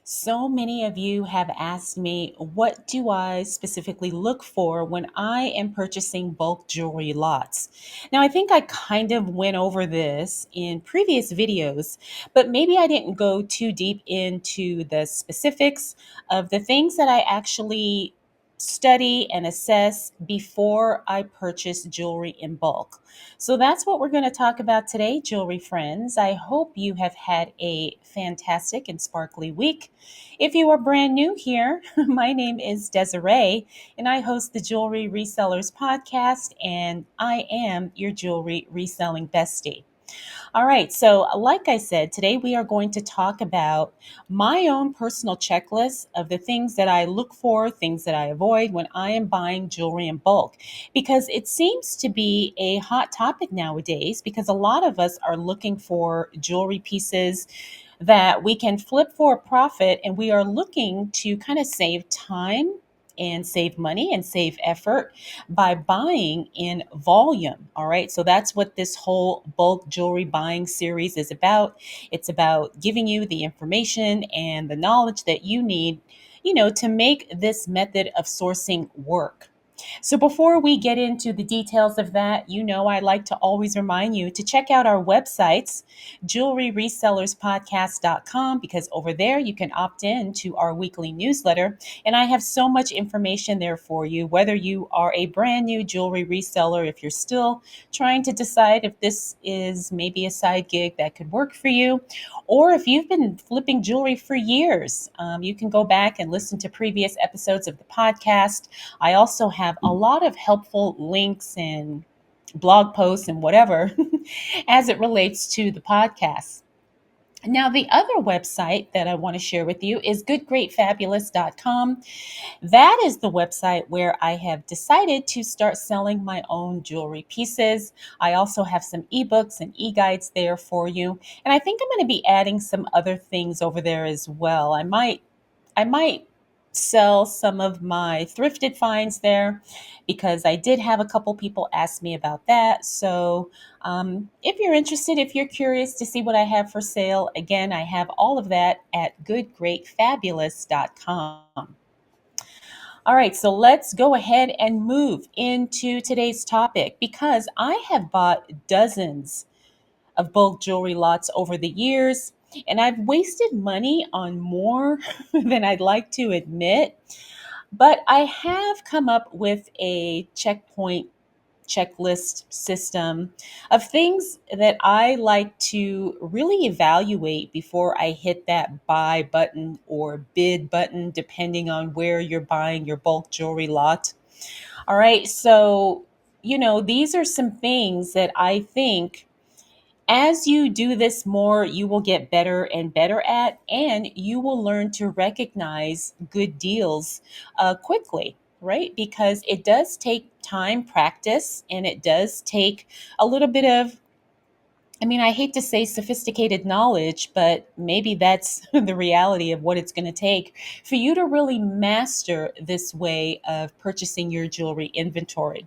So many of you have asked me, what do I specifically look for when I am purchasing bulk jewelry lots? Now, I think I kind of went over this in previous videos, but maybe I didn't go too deep into the specifics of the things that I actually study and assess before I purchase jewelry in bulk. So that's what we're going to talk about today, jewelry friends. I hope you have had a fantastic and sparkly week. If you are brand new here, my name is Desiree, and I host the Jewelry Resellers podcast, and I am your jewelry reselling bestie. All right, so like I said, today we are going to talk about my own personal checklist of the things that I look for, things that I avoid when I am buying jewelry in bulk, because it seems to be a hot topic nowadays because a lot of us are looking for jewelry pieces that we can flip for a profit, and we are looking to kind of save time and save money and save effort by buying in volume. All right. So that's what this whole bulk jewelry buying series is about. It's about giving you the information and the knowledge that you need, to make this method of sourcing work. So before we get into the details of that, I like to always remind you to check out our websites, jewelryresellerspodcast.com, because over there you can opt in to our weekly newsletter. And I have so much information there for you, whether you are a brand new jewelry reseller, if you're still trying to decide if this is maybe a side gig that could work for you, or if you've been flipping jewelry for years, you can go back and listen to previous episodes of the podcast. I also have a lot of helpful links and blog posts and whatever as it relates to the podcast. Now, the other website that I want to share with you is GoodGreatFabulouscom. That is the website where I have decided to start selling my own jewelry pieces. I also have some ebooks and e-guides there for you. And I think I'm going to be adding some other things over there as well. I might sell some of my thrifted finds there because I did have a couple people ask me about that. So, if you're interested, if you're curious to see what I have for sale, again, I have all of that at goodgreatfabulous.com. All right, so let's go ahead and move into today's topic because I have bought dozens of bulk jewelry lots over the years, and I've wasted money on more than I'd like to admit. But I have come up with a checkpoint checklist system of things that I like to really evaluate before I hit that buy button or bid button, depending on where you're buying your bulk jewelry lot. All right, so these are some things that I think as you do this more, you will get better and better at, and you will learn to recognize good deals quickly, right? Because it does take time, practice, and it does take a little bit of, I hate to say sophisticated knowledge, but maybe that's the reality of what it's going to take for you to really master this way of purchasing your jewelry inventory.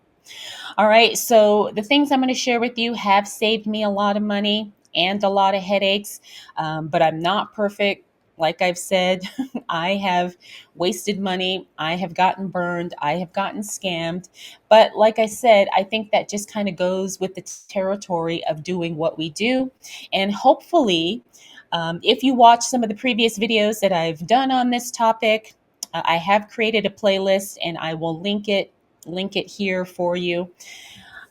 All right. So the things I'm going to share with you have saved me a lot of money and a lot of headaches, but I'm not perfect. Like I've said, I have wasted money. I have gotten burned. I have gotten scammed. But like I said, I think that just kind of goes with the territory of doing what we do. And hopefully, if you watch some of the previous videos that I've done on this topic, I have created a playlist and I will link it here for you.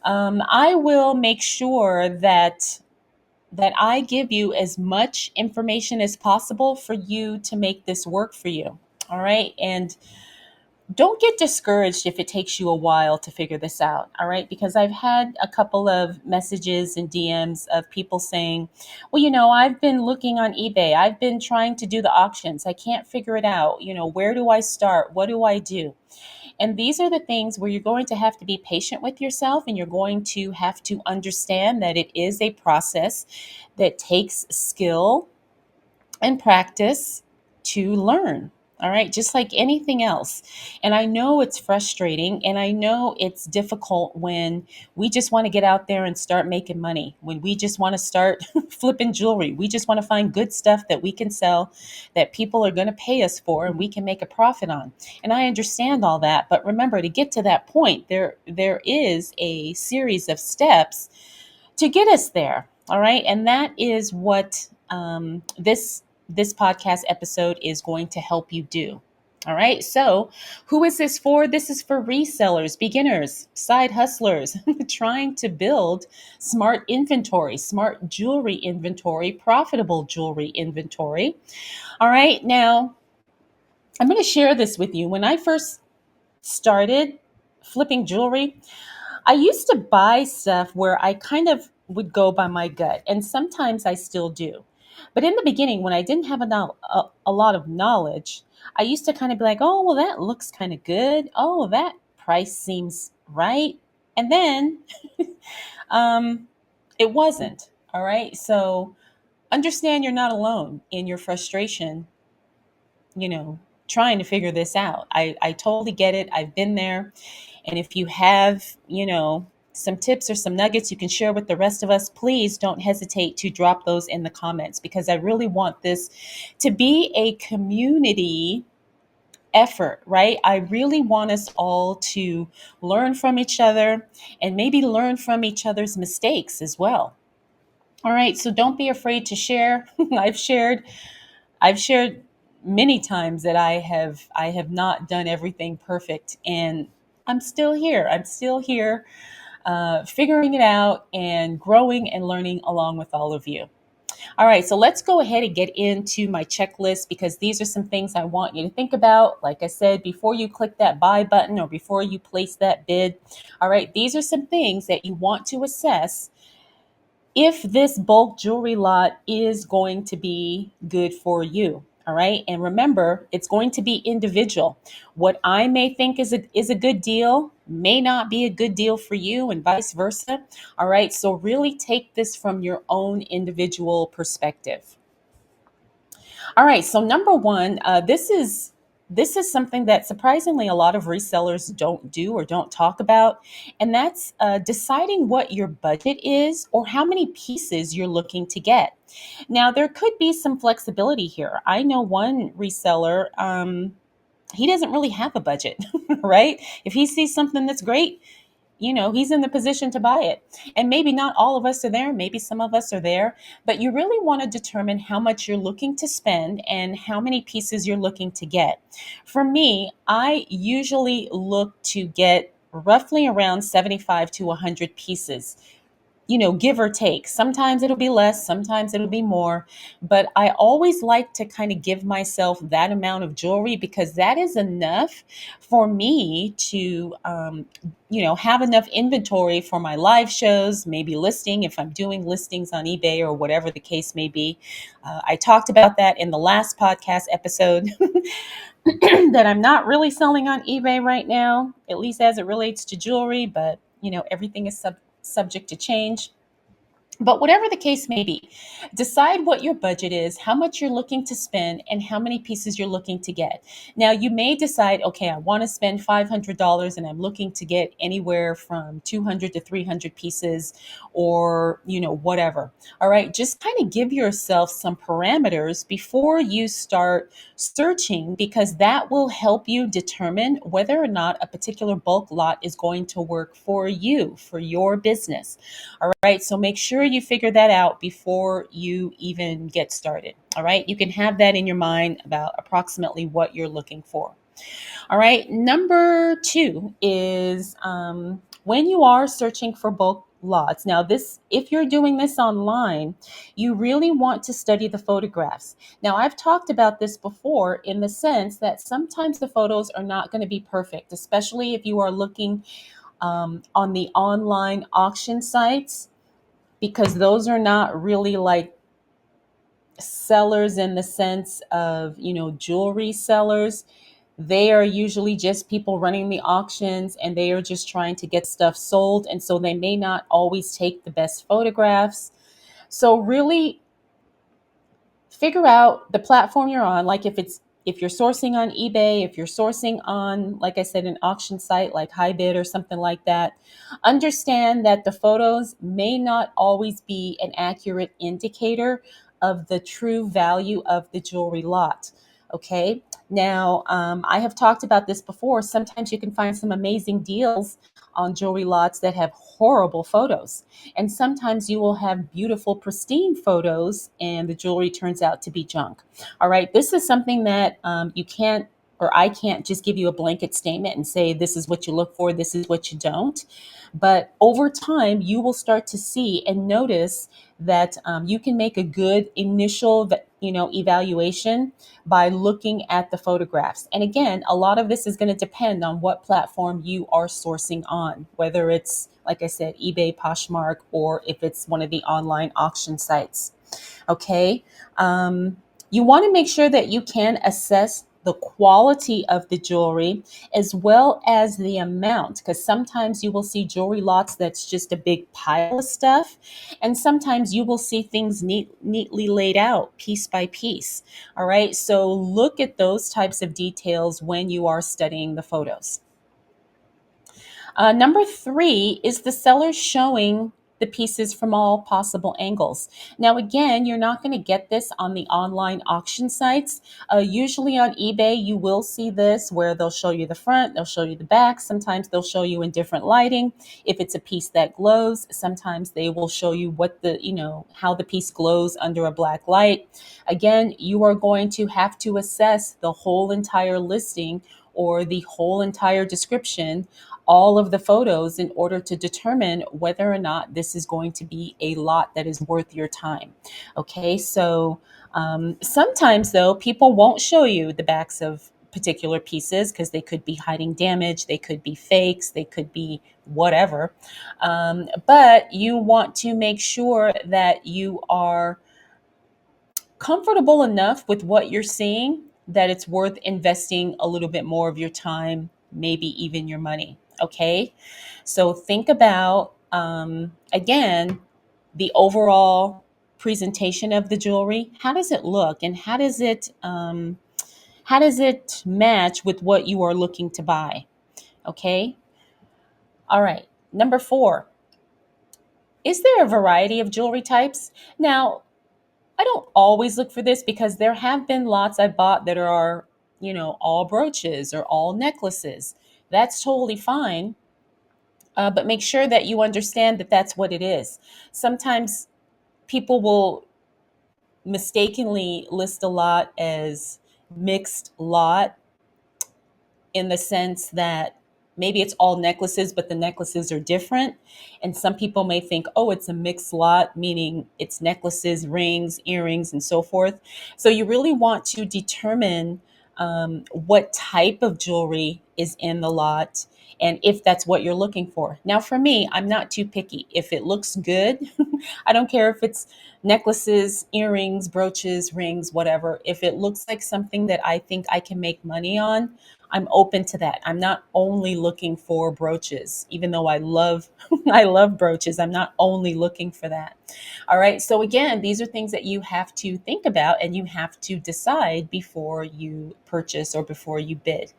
I will make sure that I give you as much information as possible for you to make this work for you. All right. And don't get discouraged if it takes you a while to figure this out. All right. Because I've had a couple of messages and DMs of people saying, well, I've been looking on eBay. I've been trying to do the auctions. I can't figure it out. Where do I start? What do I do? And these are the things where you're going to have to be patient with yourself, and you're going to have to understand that it is a process that takes skill and practice to learn. All right, just like anything else. And I know it's frustrating and I know it's difficult when we just want to get out there and start making money, when we just want to start flipping jewelry. We just want to find good stuff that we can sell, that people are going to pay us for, and we can make a profit on. And I understand all that. But remember, to get to that point, there is a series of steps to get us there. All right. And that is what this podcast episode is going to help you do. All right. So, who is this for? This is for resellers, beginners, side hustlers trying to build smart inventory, smart jewelry inventory, profitable jewelry inventory. All right. Now, I'm going to share this with you. When I first started flipping jewelry, I used to buy stuff where I kind of would go by my gut, and sometimes I still do. But in the beginning, when I didn't have a lot of knowledge, I used to kind of be like, oh, well, that looks kind of good. Oh, that price seems right. And then um, it wasn't. All right. So understand you're not alone in your frustration, you know, trying to figure this out. I totally get it. I've been there. And if you have, some tips or some nuggets you can share with the rest of us, please don't hesitate to drop those in the comments, because I really want this to be a community effort, right? I really want us all to learn from each other and maybe learn from each other's mistakes as well. All right, so don't be afraid to share. I've shared many times that I have not done everything perfect, and I'm still here. I'm still here, figuring it out and growing and learning along with all of you. All right, so let's go ahead and get into my checklist, because these are some things I want you to think about. Like I said, before you click that buy button or before you place that bid, all right, these are some things that you want to assess if this bulk jewelry lot is going to be good for you. All right. And remember, it's going to be individual. What I may think is a good deal may not be a good deal for you, and vice versa. All right. So really take this from your own individual perspective. All right. So number one, this is something that surprisingly a lot of resellers don't do or don't talk about, and that's deciding what your budget is or how many pieces you're looking to get. Now, there could be some flexibility here. I know one reseller. He doesn't really have a budget, right? If he sees something that's great, he's in the position to buy it. And maybe not all of us are there, maybe some of us are there, but you really want to determine how much you're looking to spend and how many pieces you're looking to get. For me, I usually look to get roughly around 75 to 100 pieces, give or take. Sometimes it'll be less, sometimes it'll be more, but I always like to kind of give myself that amount of jewelry, because that is enough for me to, have enough inventory for my live shows, maybe listing if I'm doing listings on eBay or whatever the case may be. I talked about that in the last podcast episode. That I'm not really selling on eBay right now, at least as it relates to jewelry, but everything is subject to change. But whatever the case may be, decide what your budget is, how much you're looking to spend, and how many pieces you're looking to get. Now, you may decide, okay, I want to spend $500 and I'm looking to get anywhere from 200 to 300 pieces, or, whatever. All right, just kind of give yourself some parameters before you start searching, because that will help you determine whether or not a particular bulk lot is going to work for you, for your business. All right. So make sure you figure that out before you even get started. All right. You can have that in your mind about approximately what you're looking for. All right. Number two is when you are searching for bulk lots. Now, if you're doing this online, you really want to study the photographs. Now, I've talked about this before, in the sense that sometimes the photos are not going to be perfect, especially if you are looking on the online auction sites, because those are not really like sellers in the sense of, jewelry sellers. They are usually just people running the auctions, and they are just trying to get stuff sold. And so they may not always take the best photographs. So really figure out the platform you're on. Like, if you're sourcing on eBay, if you're sourcing on, like I said, an auction site like HiBid or something like that, understand that the photos may not always be an accurate indicator of the true value of the jewelry lot. Okay. Now, I have talked about this before. Sometimes you can find some amazing deals on jewelry lots that have horrible photos. And sometimes you will have beautiful, pristine photos and the jewelry turns out to be junk. All right. This is something that you can't, or I can't just give you a blanket statement and say, this is what you look for, this is what you don't. But over time, you will start to see and notice that you can make a good initial, evaluation by looking at the photographs. And again, a lot of this is going to depend on what platform you are sourcing on, whether it's, like I said, eBay, Poshmark, or if it's one of the online auction sites. Okay. You want to make sure that you can assess the quality of the jewelry as well as the amount, because sometimes you will see jewelry lots that's just a big pile of stuff, and sometimes you will see things neatly laid out piece by piece. All right, so look at those types of details when you are studying the photos. Number three is the seller showing the pieces from all possible angles. Now, again, you're not going to get this on the online auction sites. Usually on eBay, you will see this where they'll show you the front, they'll show you the back. Sometimes they'll show you in different lighting. If it's a piece that glows, sometimes they will show you how the piece glows under a black light. Again, you are going to have to assess the whole entire listing or the whole entire description, all of the photos, in order to determine whether or not this is going to be a lot that is worth your time. Okay, so sometimes though, people won't show you the backs of particular pieces because they could be hiding damage, they could be fakes, they could be whatever. But you want to make sure that you are comfortable enough with what you're seeing that it's worth investing a little bit more of your time, maybe even your money. Okay. So think about, again, the overall presentation of the jewelry. How does it look and how does it match with what you are looking to buy? Okay. All right. Number four, is there a variety of jewelry types? Now, I don't always look for this because there have been lots I bought that are, all brooches or all necklaces. That's totally fine. But make sure that you understand that that's what it is. Sometimes people will mistakenly list a lot as mixed lot, in the sense that maybe it's all necklaces, but the necklaces are different. And some people may think, oh, it's a mixed lot, meaning it's necklaces, rings, earrings, and so forth. So you really want to determine what type of jewelry is in the lot and if that's what you're looking for. Now, for me, I'm not too picky. If it looks good, I don't care if it's necklaces, earrings, brooches, rings, whatever. If it looks like something that I think I can make money on, I'm open to that. I'm not only looking for brooches, even though I love I love brooches. I'm not only looking for that. All right. So again, these are things that you have to think about and you have to decide before you purchase or before you bid.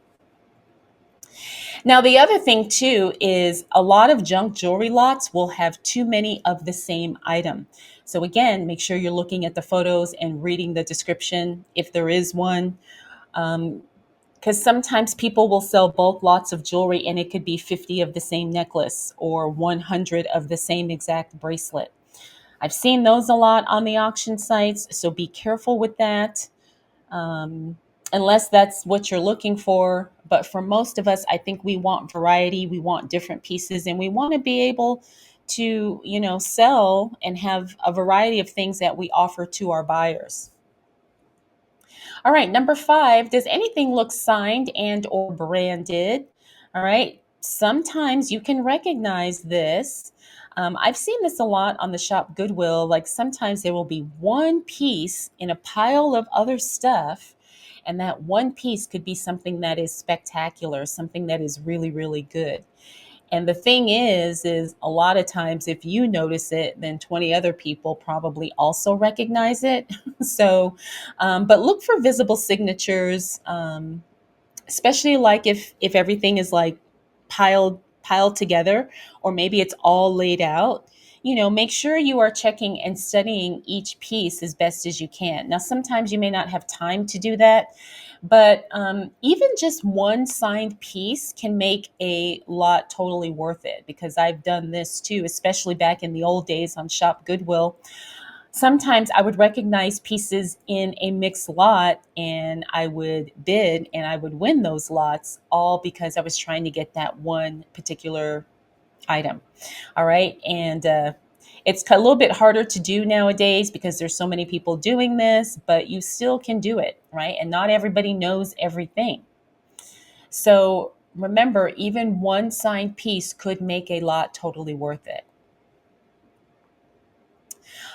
Now, the other thing too is a lot of junk jewelry lots will have too many of the same item. So again, make sure you're looking at the photos and reading the description if there is one. Because sometimes people will sell bulk lots of jewelry and it could be 50 of the same necklace or 100 of the same exact bracelet. I've seen those a lot on the auction sites, so be careful with that, unless that's what you're looking for. But for most of us, I think we want variety, we want different pieces, and we want to be able to, sell and have a variety of things that we offer to our buyers. All right, number five, does anything look signed and or branded? All right, sometimes you can recognize this. I've seen this a lot on the shop Goodwill. Like sometimes there will be one piece in a pile of other stuff, and that one piece could be something that is spectacular, something that is really, really good. And the thing is a lot of times if you notice it, then 20 other people probably also recognize it. So, but look for visible signatures, especially like if everything is like piled together, or maybe it's all laid out. Make sure you are checking and studying each piece as best as you can. Now sometimes you may not have time to do that, but even just one signed piece can make a lot totally worth it, because I've done this too, especially back in the old days on Shop Goodwill. Sometimes I would recognize pieces in a mixed lot and I would bid and I would win those lots, all because I was trying to get that one particular item. All right. And it's a little bit harder to do nowadays because there's so many people doing this, but you still can do it. Right. And not everybody knows everything. So remember, even one signed piece could make a lot totally worth it.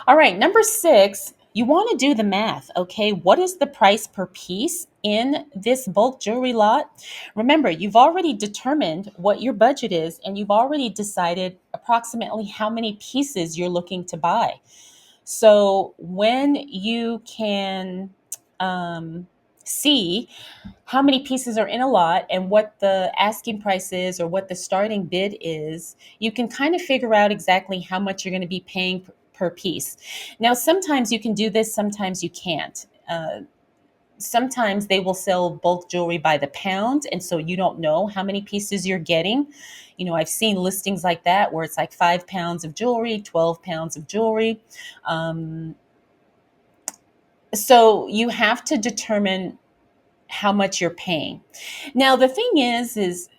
All right, number 6, you want to do the math, okay? What is the price per piece in this bulk jewelry lot? Remember, you've already determined what your budget is, and you've already decided approximately how many pieces you're looking to buy. So when you can see how many pieces are in a lot and what the asking price is or what the starting bid is, you can kind of figure out exactly how much you're going to be paying per piece. Now, sometimes you can do this, sometimes you can't. Sometimes they will sell bulk jewelry by the pound, and so you don't know how many pieces you're getting. I've seen listings like that where it's like 5 pounds of jewelry, 12 pounds of jewelry. Um, so you have to determine how much you're paying. Now, the thing is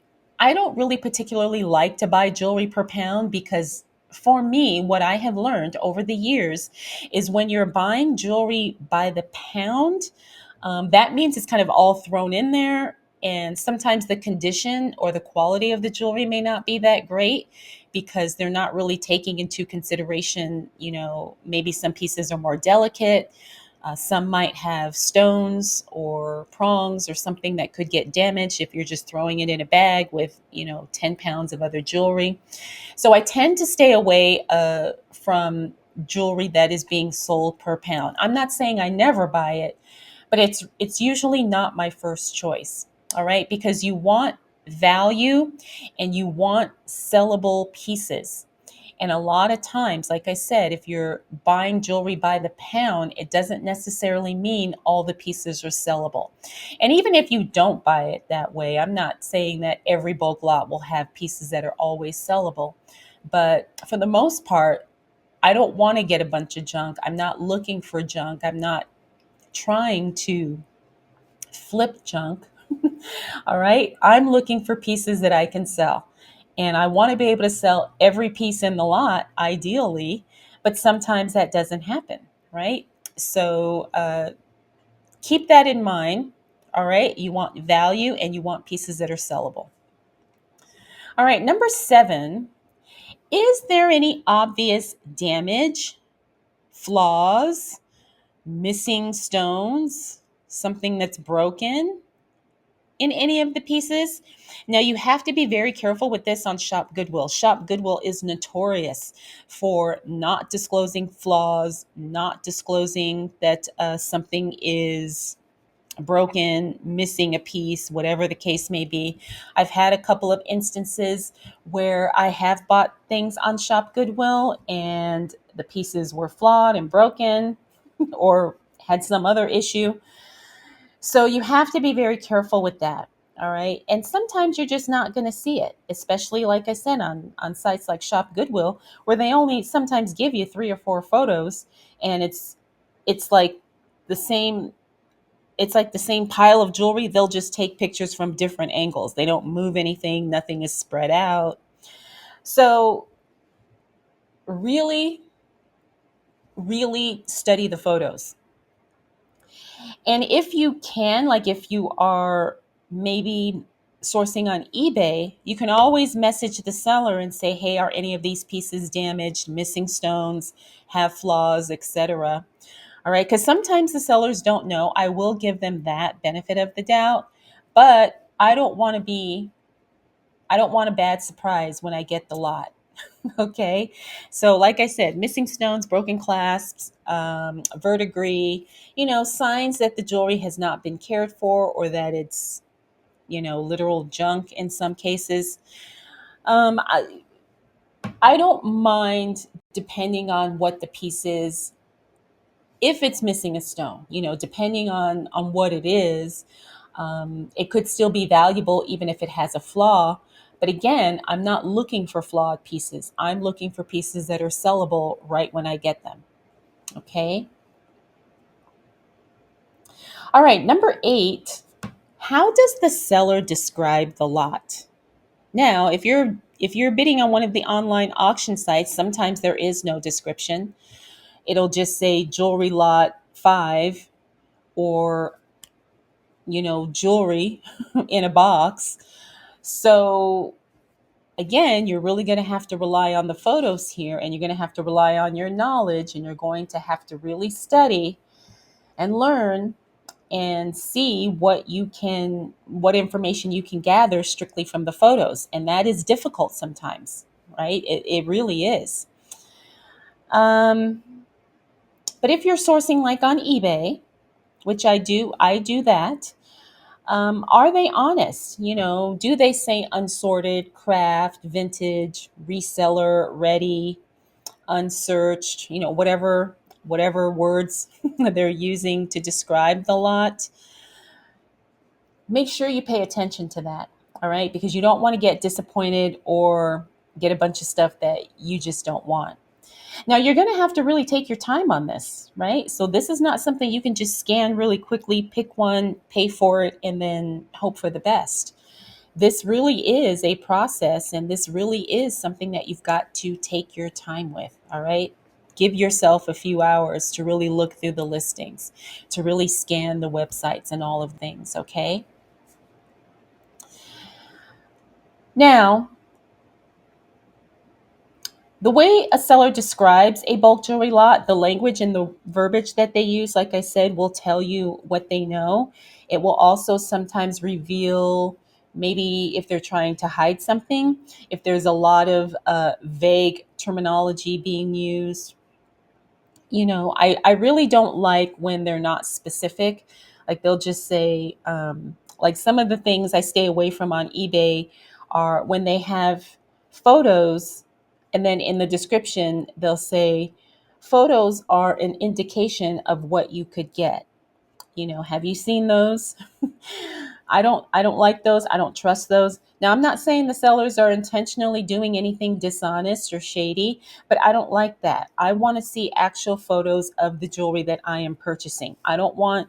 I don't really particularly like to buy jewelry per pound, because for me, what I have learned over the years is when you're buying jewelry by the pound, that means it's kind of all thrown in there. And sometimes the condition or the quality of the jewelry may not be that great, because they're not really taking into consideration, maybe some pieces are more delicate. Some might have stones or prongs or something that could get damaged if you're just throwing it in a bag with, 10 pounds of other jewelry. So I tend to stay away from jewelry that is being sold per pound. I'm not saying I never buy it, but it's usually not my first choice. All right, because you want value and you want sellable pieces. And a lot of times, like I said, if you're buying jewelry by the pound, it doesn't necessarily mean all the pieces are sellable. And even if you don't buy it that way, I'm not saying that every bulk lot will have pieces that are always sellable. But for the most part, I don't want to get a bunch of junk. I'm not looking for junk. I'm not trying to flip junk. All right. I'm looking for pieces that I can sell. And I want to be able to sell every piece in the lot, ideally, but sometimes that doesn't happen, right? So keep that in mind. All right. You want value and you want pieces that are sellable. All right. Number 7, is there any obvious damage, flaws, missing stones, something that's broken in any of the pieces? Now, you have to be very careful with this on Shop Goodwill. Shop Goodwill is notorious for not disclosing flaws, not disclosing that something is broken, missing a piece, whatever the case may be. I've had a couple of instances where I have bought things on Shop Goodwill and the pieces were flawed and broken or had some other issue. So you have to be very careful with that. All right. And sometimes you're just not going to see it, especially like I said, on sites like Shop Goodwill, where they only sometimes give you 3 or 4 photos, and it's like the same it's like the same pile of jewelry. They'll just take pictures from different angles. They don't move anything, nothing is spread out. So really, really study the photos. And if you can, like if you are maybe sourcing on eBay, you can always message the seller and say, hey, are any of these pieces damaged, missing stones, have flaws, etc. All right, because sometimes the sellers don't know. I will give them that benefit of the doubt, but I don't want to be I don't want a bad surprise when I get the lot. Okay. So, like I said, missing stones, broken clasps, verdigris, signs that the jewelry has not been cared for or that it's, literal junk in some cases. Um, I, I don't mind depending on what the piece is. If it's missing a stone, depending on what it is, it could still be valuable even if it has a flaw. But again, I'm not looking for flawed pieces. I'm looking for pieces that are sellable right when I get them. Okay. All right. Number 8. How does the seller describe the lot? Now, if you're bidding on one of the online auction sites, sometimes there is no description. It'll just say jewelry lot 5 or jewelry in a box. So again, you're really going to have to rely on the photos here, and you're going to have to rely on your knowledge, and you're going to have to really study and learn and see what information you can gather strictly from the photos. And that is difficult sometimes, right? It really is. Um, but if you're sourcing like on eBay, which I do that. Are they honest? Do they say unsorted, craft, vintage, reseller, ready, unsearched, whatever words they're using to describe the lot? Make sure you pay attention to that, all right? Because you don't want to get disappointed or get a bunch of stuff that you just don't want. Now, you're going to have to really take your time on this, right? So this is not something you can just scan really quickly, pick one, pay for it, and then hope for the best. This really is a process, and this really is something that you've got to take your time with, all right? Give yourself a few hours to really look through the listings, to really scan the websites and all of things, okay? Now, the way a seller describes a bulk jewelry lot, the language and the verbiage that they use, like I said, will tell you what they know. It will also sometimes reveal maybe if they're trying to hide something, if there's a lot of vague terminology being used. I really don't like when they're not specific. Like they'll just say, like some of the things I stay away from on eBay are when they have photos and then in the description they'll say, photos are an indication of what you could get. Have you seen those? I don't like those. I don't trust those. Now, I'm not saying the sellers are intentionally doing anything dishonest or shady, but I don't like that. I want to see actual photos of the jewelry that I am purchasing. I don't want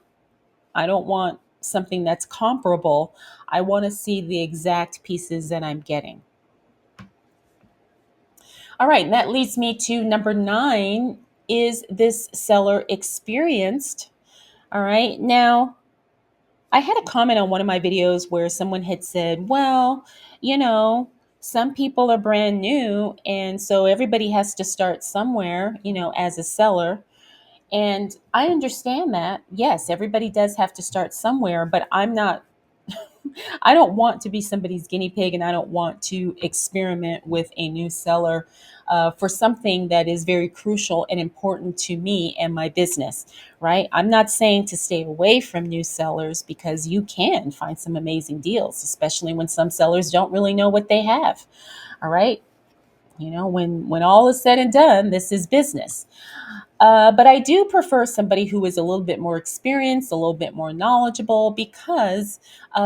something that's comparable. I want to see the exact pieces that I'm getting. All right, and that leads me to number 9. Is this seller experienced? All right. Now, I had a comment on one of my videos where someone had said, well, you know, some people are brand new, and so everybody has to start somewhere, as a seller. And I understand that. Yes, everybody does have to start somewhere, but I don't want to be somebody's guinea pig, and I don't want to experiment with a new seller for something that is very crucial and important to me and my business, right? I'm not saying to stay away from new sellers because you can find some amazing deals, especially when some sellers don't really know what they have. All right. When all is said and done, this is business. But I do prefer somebody who is a little bit more experienced, a little bit more knowledgeable, because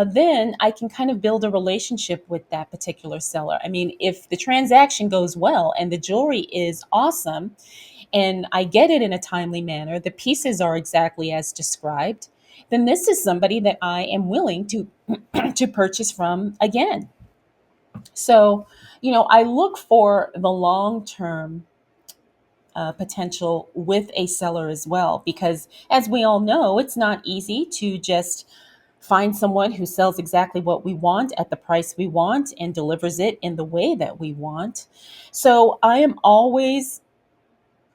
then I can kind of build a relationship with that particular seller. I mean, if the transaction goes well and the jewelry is awesome and I get it in a timely manner, the pieces are exactly as described, then this is somebody that I am willing to to purchase from again. So, I look for the long term potential with a seller as well. Because as we all know, it's not easy to just find someone who sells exactly what we want at the price we want and delivers it in the way that we want. So I am always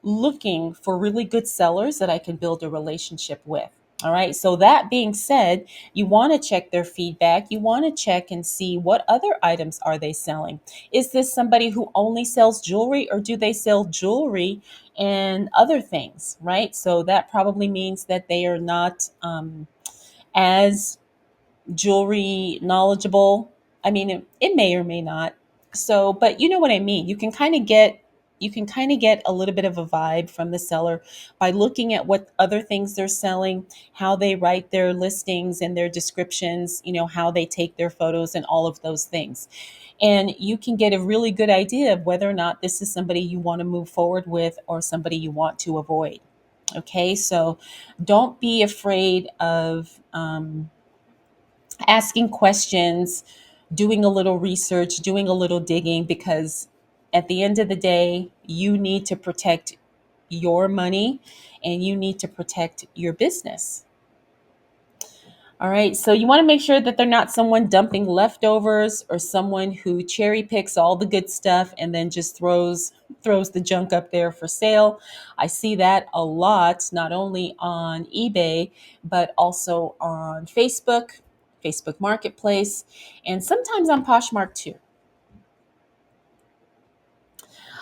looking for really good sellers that I can build a relationship with. All right. So that being said, you want to check their feedback. You want to check and see what other items are they selling. Is this somebody who only sells jewelry, or do they sell jewelry and other things? Right. So that probably means that they are not as jewelry knowledgeable. I mean, it may or may not. So, but you know what I mean. You can kind of get a little bit of a vibe from the seller by looking at what other things they're selling, how they write their listings and their descriptions, how they take their photos and all of those things. And you can get a really good idea of whether or not this is somebody you want to move forward with or somebody you want to avoid. Okay, so don't be afraid of asking questions, doing a little research, doing a little digging, because at the end of the day, you need to protect your money and you need to protect your business. All right. So you want to make sure that they're not someone dumping leftovers or someone who cherry picks all the good stuff and then just throws the junk up there for sale. I see that a lot, not only on eBay, but also on Facebook Marketplace, and sometimes on Poshmark too.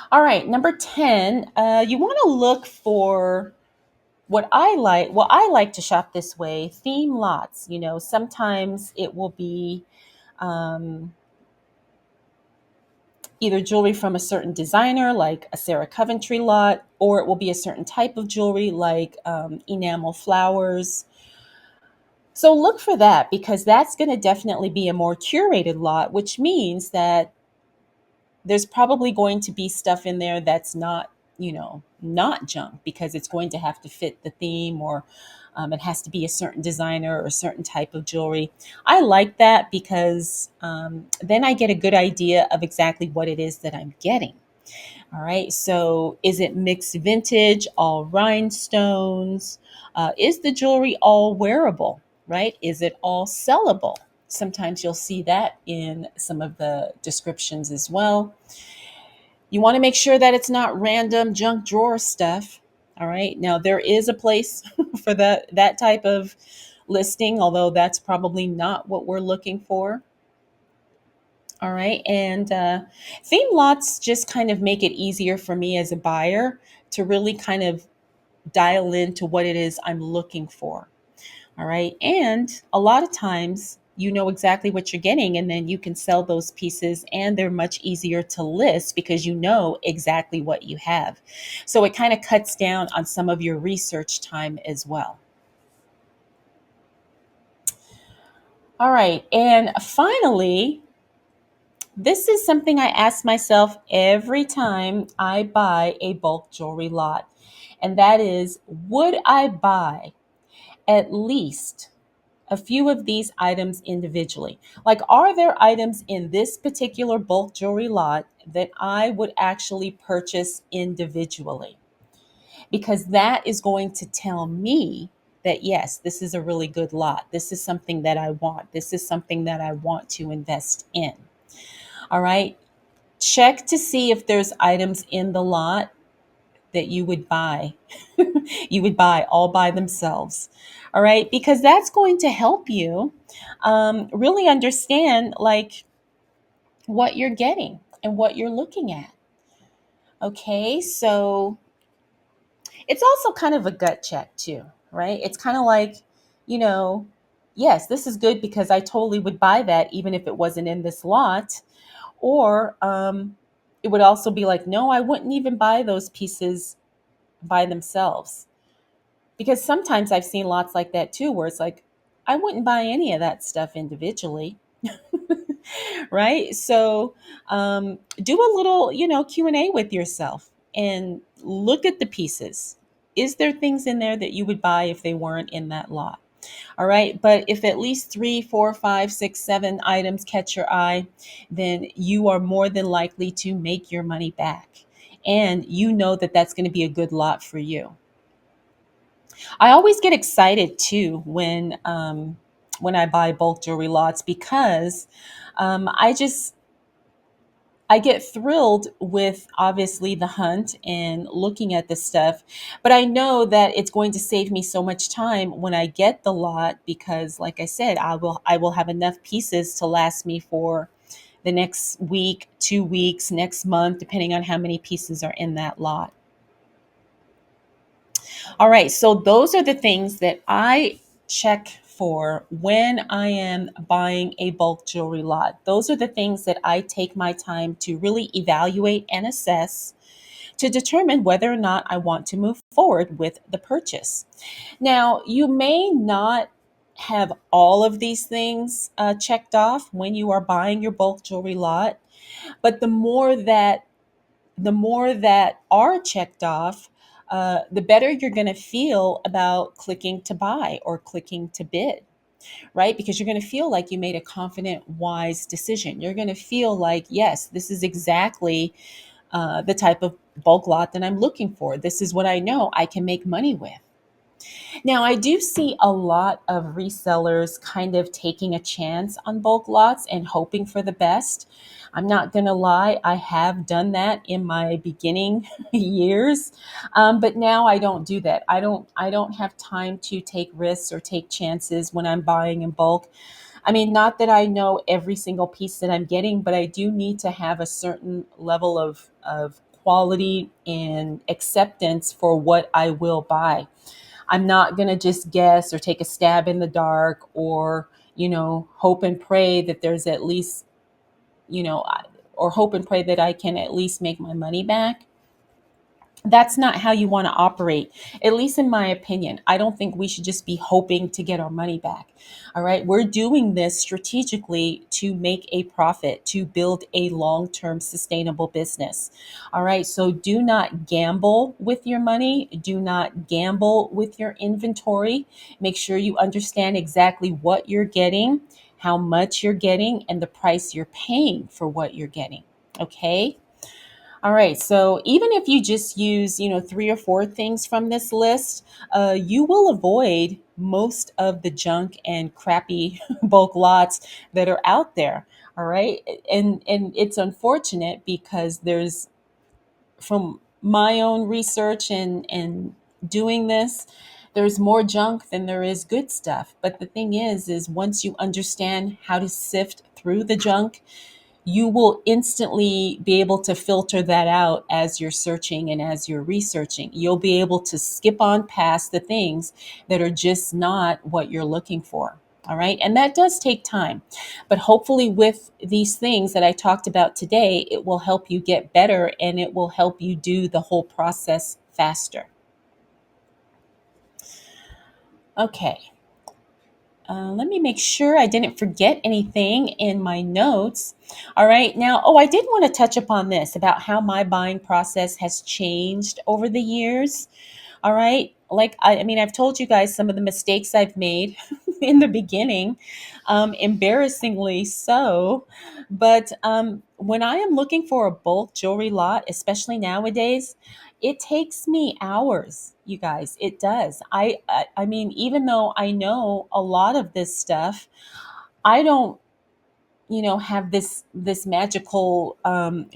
All right, number 10, you want to look for what I like. Well, I like to shop this way, theme lots. Sometimes it will be um, either jewelry from a certain designer, like a Sarah Coventry lot, or it will be a certain type of jewelry, like enamel flowers. So look for that, because that's going to definitely be a more curated lot, which means that there's probably going to be stuff in there that's not junk, because it's going to have to fit the theme, or it has to be a certain designer or a certain type of jewelry. I like that because then I get a good idea of exactly what it is that I'm getting. All right. So is it mixed vintage, all rhinestones? Is the jewelry all wearable? Right? Is it all sellable? Sometimes you'll see that in some of the descriptions as well. You want to make sure that it's not random junk drawer stuff. All right. Now there is a place for that type of listing, although that's probably not what we're looking for. All right. And theme lots just kind of make it easier for me as a buyer to really kind of dial into what it is I'm looking for. All right. And a lot of times you know exactly what you're getting, and then you can sell those pieces, and they're much easier to list because you know exactly what you have. So it kind of cuts down on some of your research time as well. All right. And finally, this is something I ask myself every time I buy a bulk jewelry lot. And that is, would I buy at least a few of these items individually? Like, are there items in this particular bulk jewelry lot that I would actually purchase individually? Because that is going to tell me that, yes, this is a really good lot. This is something that I want. This is something that I want to invest in. All right. Check to see if there's items in the lot that you would buy. You would buy all by themselves. All right. Because that's going to help you really understand like what you're getting and what you're looking at. Okay. So it's also kind of a gut check too, right? It's kind of like, you know, yes, this is good because I totally would buy that even if it wasn't in this lot. Or it would also be like, no, I wouldn't even buy those pieces by themselves. Because sometimes I've seen lots like that too, where it's like, I wouldn't buy any of that stuff individually. Right? So do a little, Q&A with yourself and look at the pieces. Is there things in there that you would buy if they weren't in that lot? All right. But if at least three, four, five, six, seven items catch your eye, then you are more than likely to make your money back. And you know that that's going to be a good lot for you. I always get excited too when I buy bulk jewelry lots, because I I get thrilled with obviously the hunt and looking at this stuff, but I know that it's going to save me so much time when I get the lot because like I said, I will have enough pieces to last me for the next week, 2 weeks, next month, depending on how many pieces are in that lot. All right, so those are the things that I check for when I am buying a bulk jewelry lot. Those are the things that I take my time to really evaluate and assess to determine whether or not I want to move forward with the purchase. Now, you may not have all of these things checked off when you are buying your bulk jewelry lot, but the more that are checked off, the better you're going to feel about clicking to buy or clicking to bid, right? Because you're going to feel like you made a confident, wise decision. You're going to feel like, yes, this is exactly the type of bulk lot that I'm looking for. This is what I know I can make money with. Now, I do see a lot of resellers kind of taking a chance on bulk lots and hoping for the best. I'm not going to lie, I have done that in my beginning years, but now I don't do that. I don't have time to take risks or take chances when I'm buying in bulk. I mean, not that I know every single piece that I'm getting, but I do need to have a certain level of quality and acceptance for what I will buy. I'm not going to just guess or take a stab in the dark or, hope and pray that there's at least, you know, or hope and pray that I can at least make my money back. That's not how you want to operate, at least in my opinion. I don't think we should just be hoping to get our money back. All right. We're doing this strategically to make a profit, to build a long term sustainable business. All right. So do not gamble with your money. Do not gamble with your inventory. Make sure you understand exactly what you're getting, how much you're getting, and the price you're paying for what you're getting. Okay. All right. So even if you just use, three or four things from this list, you will avoid most of the junk and crappy bulk lots that are out there. All right. And it's unfortunate because there's, from my own research and doing this, there's more junk than there is good stuff. But the thing is once you understand how to sift through the junk, you will instantly be able to filter that out as you're searching and as you're researching. You'll be able to skip on past the things that are just not what you're looking for. All right. And that does take time. But hopefully, with these things that I talked about today, it will help you get better and it will help you do the whole process faster. Okay. Let me make sure I didn't forget anything in my notes. All right. Now, I did want to touch upon this about how my buying process has changed over the years. All right. Like, I mean, I've told you guys some of the mistakes I've made in the beginning, embarrassingly so. But when I am looking for a bulk jewelry lot, especially nowadays, it takes me hours, you guys. It does. I mean, even though I know a lot of this stuff, I don't have this magical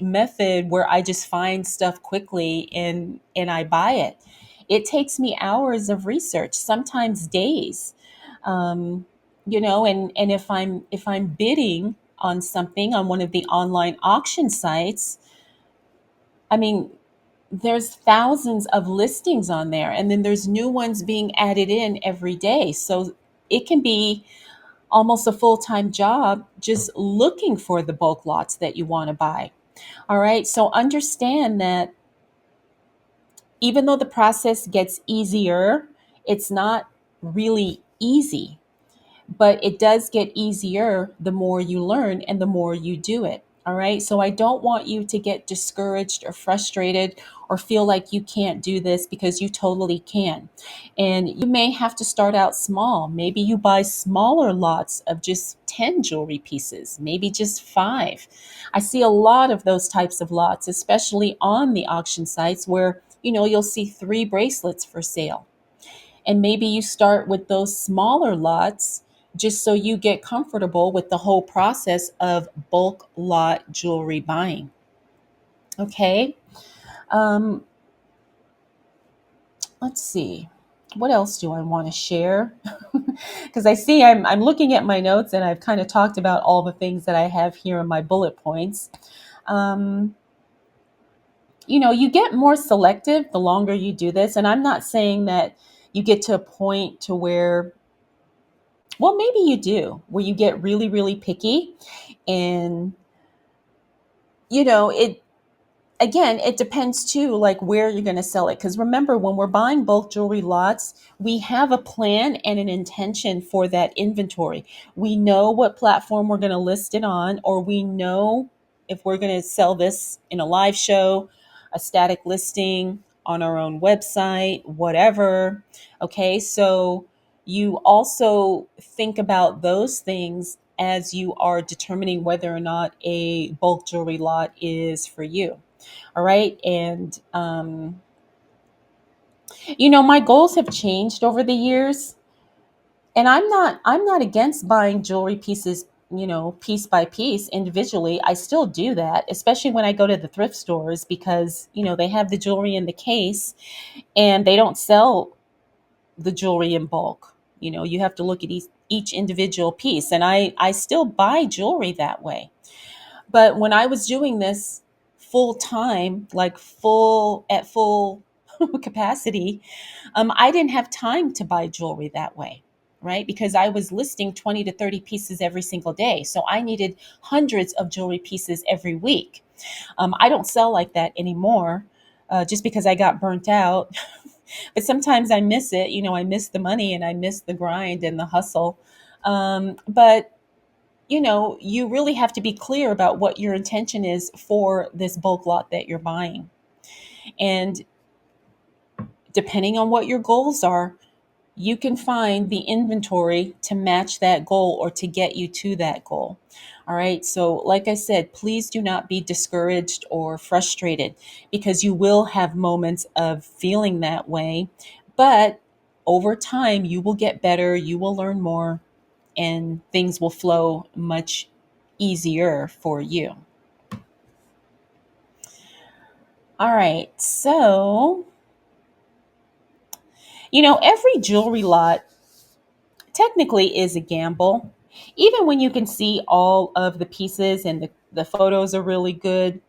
method where I just find stuff quickly and I buy it. It takes me hours of research, sometimes days. um, and if I'm bidding on something on one of the online auction sites, I mean, there's thousands of listings on there and then there's new ones being added in every day, so it can be almost a full-time job just looking for the bulk lots that you want to buy. All right. So understand that even though the process gets easier, it's not really easy, but it does get easier the more you learn and the more you do it. All right. So I don't want you to get discouraged or frustrated or feel like you can't do this, because you totally can. And you may have to start out small. Maybe you buy smaller lots of just 10 jewelry pieces, maybe just five. I see a lot of those types of lots, especially on the auction sites where, you'll see three bracelets for sale. And maybe you start with those smaller lots just so you get comfortable with the whole process of bulk lot jewelry buying. Okay. Um, let's see. What else do I want to share? Because I see I'm looking at my notes and I've kind of talked about all the things that I have here in my bullet points. Um, you get more selective the longer you do this. And I'm not saying that you get to a point to where, well, maybe you do, where you get really, really picky. And, it, again, it depends too, like where you're going to sell it. Because remember, when we're buying bulk jewelry lots, we have a plan and an intention for that inventory. We know what platform we're going to list it on, or we know if we're going to sell this in a live show, a static listing on our own website, whatever. Okay, so you also think about those things as you are determining whether or not a bulk jewelry lot is for you. All right. And, my goals have changed over the years. And I'm not against buying jewelry pieces, piece by piece individually. I still do that, especially when I go to the thrift stores because, they have the jewelry in the case and they don't sell the jewelry in bulk. You have to look at each individual piece. And I still buy jewelry that way. But when I was doing this full time, like full capacity, I didn't have time to buy jewelry that way, right? Because I was listing 20 to 30 pieces every single day. So I needed hundreds of jewelry pieces every week. I don't sell like that anymore. Just because I got burnt out. But sometimes I miss it. I miss the money and I miss the grind and the hustle. But you really have to be clear about what your intention is for this bulk lot that you're buying. And depending on what your goals are, you can find the inventory to match that goal or to get you to that goal. All right. So, like I said, please do not be discouraged or frustrated because you will have moments of feeling that way. But over time, you will get better, you will learn more, and things will flow much easier for you. All right. So, every jewelry lot technically is a gamble. Even when you can see all of the pieces and the photos are really good,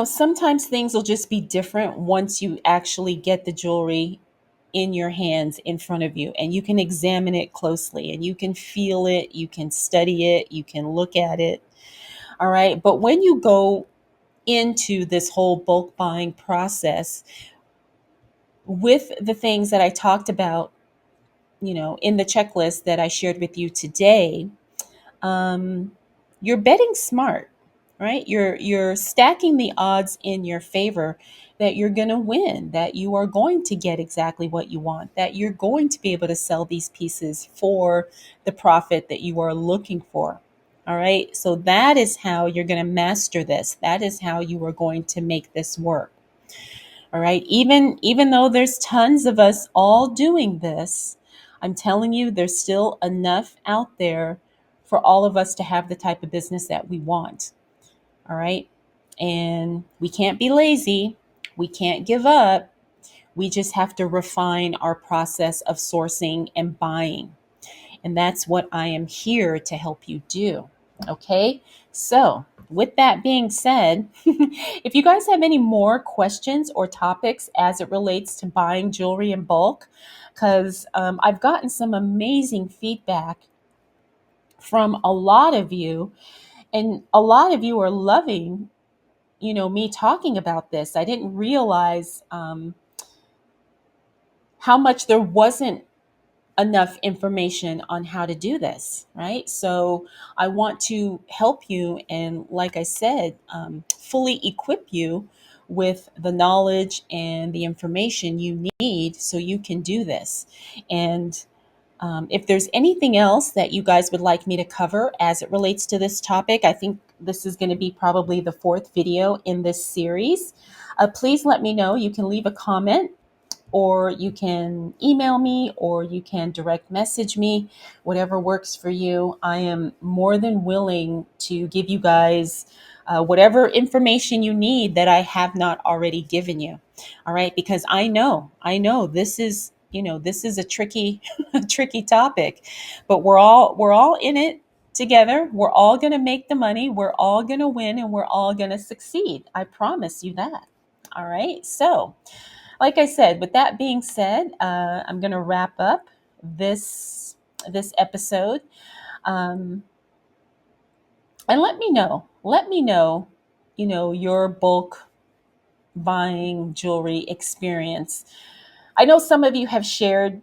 sometimes things will just be different once you actually get the jewelry in your hands in front of you and you can examine it closely and you can feel it, you can study it, you can look at it. All right. But when you go into this whole bulk buying process with the things that I talked about, in the checklist that I shared with you today, um, you're betting smart, right? You're stacking the odds in your favor that you're going to win, that you are going to get exactly what you want, that you're going to be able to sell these pieces for the profit that you are looking for. All right. So that is how you're going to master this. That is how you are going to make this work. All right. Even though there's tons of us all doing this, I'm telling you, there's still enough out there for all of us to have the type of business that we want. All right. And we can't be lazy. We can't give up. We just have to refine our process of sourcing and buying. And that's what I am here to help you do. Okay. So, with that being said, if you guys have any more questions or topics as it relates to buying jewelry in bulk, because I've gotten some amazing feedback from a lot of you, and a lot of you are loving, me talking about this. I didn't realize how much there wasn't enough information on how to do this, right? So I want to help you and, like I said, fully equip you with the knowledge and the information you need so you can do this. And if there's anything else that you guys would like me to cover as it relates to this topic, I think this is going to be probably the fourth video in this series. Please let me know. You can leave a comment or you can email me, or you can direct message me, whatever works for you. I am more than willing to give you guys whatever information you need that I have not already given you. All right, because I know this is, this is a tricky a tricky topic, but we're all in it together. We're all going to make the money. We're all going to win, and we're all going to succeed. I promise you that. All right. So, like I said, with that being said, I'm going to wrap up this episode. Um, and let me know, your bulk buying jewelry experience. I know some of you have shared,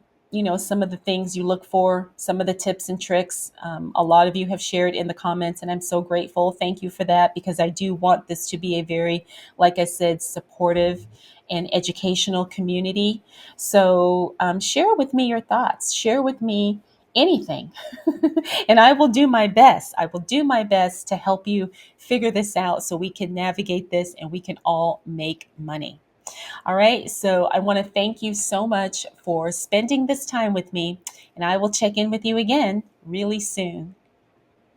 some of the things you look for, some of the tips and tricks. A lot of you have shared in the comments, and I'm so grateful. Thank you for that, because I do want this to be a very, like I said, supportive and educational community. So share with me your thoughts. Share with me anything, and I will do my best. I will do my best to help you figure this out so we can navigate this and we can all make money. All right. So I want to thank you so much for spending this time with me, and I will check in with you again really soon.